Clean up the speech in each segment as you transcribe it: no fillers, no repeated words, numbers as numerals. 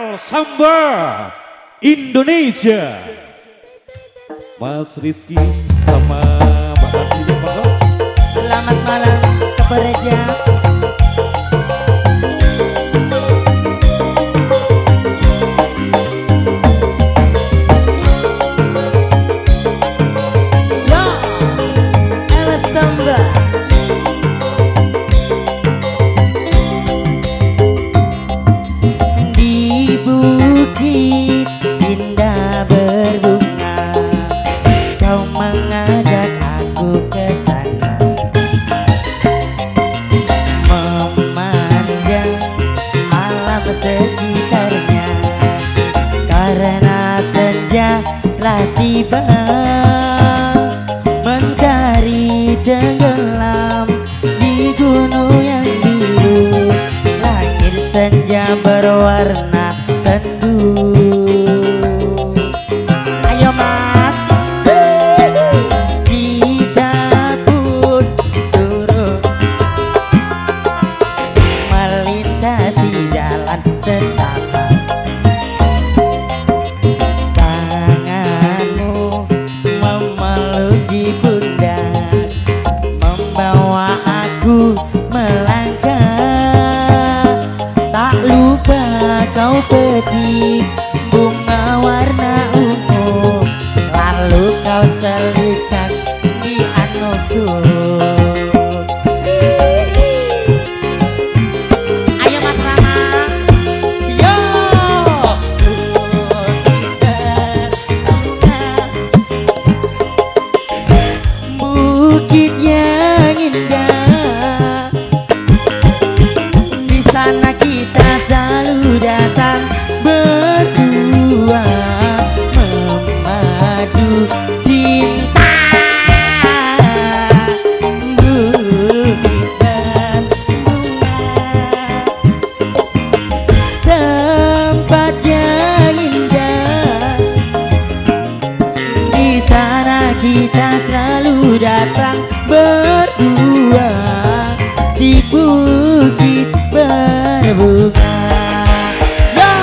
El Samba Indonesia. Mas Rizky sama Mbak Andi, selamat malam kepereja. Sekitarnya karena senja telah tiba, mentari tenggelam di gunung yang biru, langit senja berwarna sendu. Ayo mas, kita pun turun melintasi jalan setapak, tanganmu memeluk di pundak, membawa aku melangkah. Tak lupa kau petik bunga warna ungu, lalu kau selipkan di anukku. Bukit yang indah, di sana kita selalu datang berdua, memadu cinta. Bukit dan bunga, tempat yang indah, di sana kita selalu datang berdua, di bukit berbunga. Yo!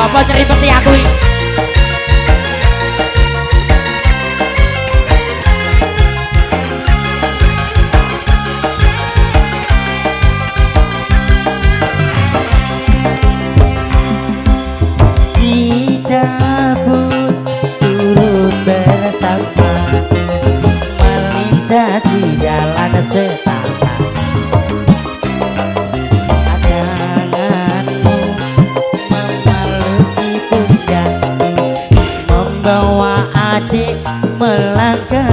Apa ceripeti aku iki? Kita pun turun bersama, melintasi jalan setapak, membawa adik melangkah.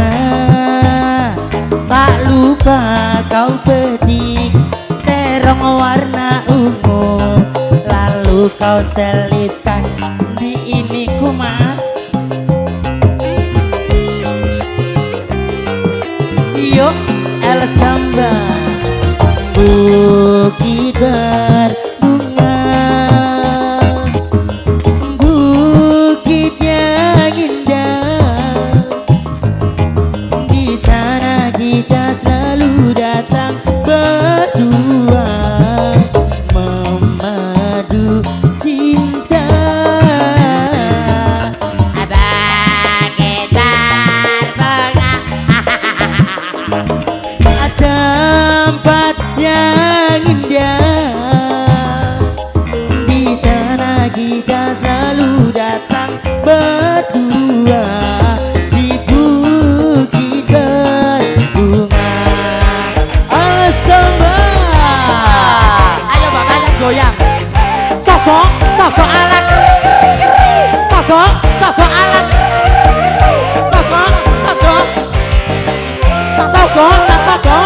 Tak lupa kau petik terong warna ungu, lalu kau selipkan di iniku mas. Yuk El Samba, bukit berbunga, bukit yang indah, di sana kita selalu datang berdua, memadu cinta. Abang kita berbunga, tempat yang indah, di sana kita selalu datang berdua, di bukit berbunga. El Samba, ayo bakalan goyang. Soko, soko alat, soko, soko alat, soko, soko, tak soko, tak soko.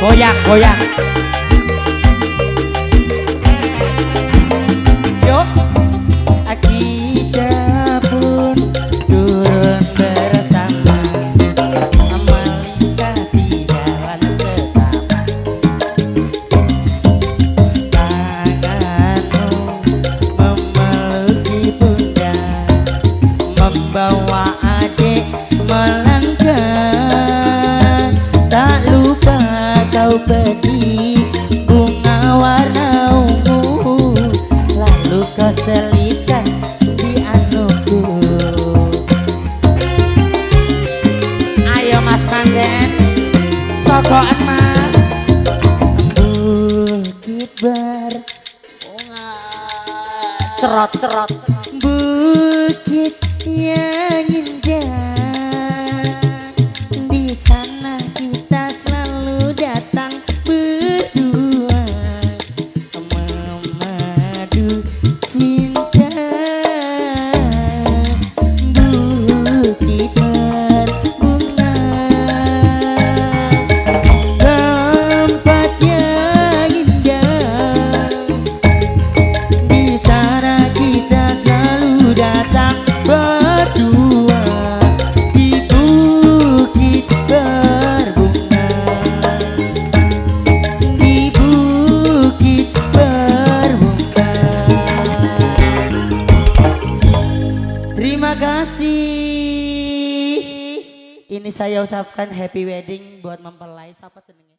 Goyang, goyang. Yuk. Kita pun turun bersama, melintasi jalan setapak. Tanganmu memeluki pundak, membawa adik melangkah. Tak lupa kau petik bunga warna ungu, lalu kau selipkan di anuku. Ayo Mas Manden, sogokan Mas. Bukit berbunga, Cerot-cerot. bukit yang indah, di sana kita selalu datang berdua, memadu cinta. Bukit berbunga, tempat yang indah, di sana kita selalu datang berdua, di bukit berbunga, di bukit berbunga. Terima kasih. Ini saya ucapkan happy wedding buat mempelai. Siapa jenenge?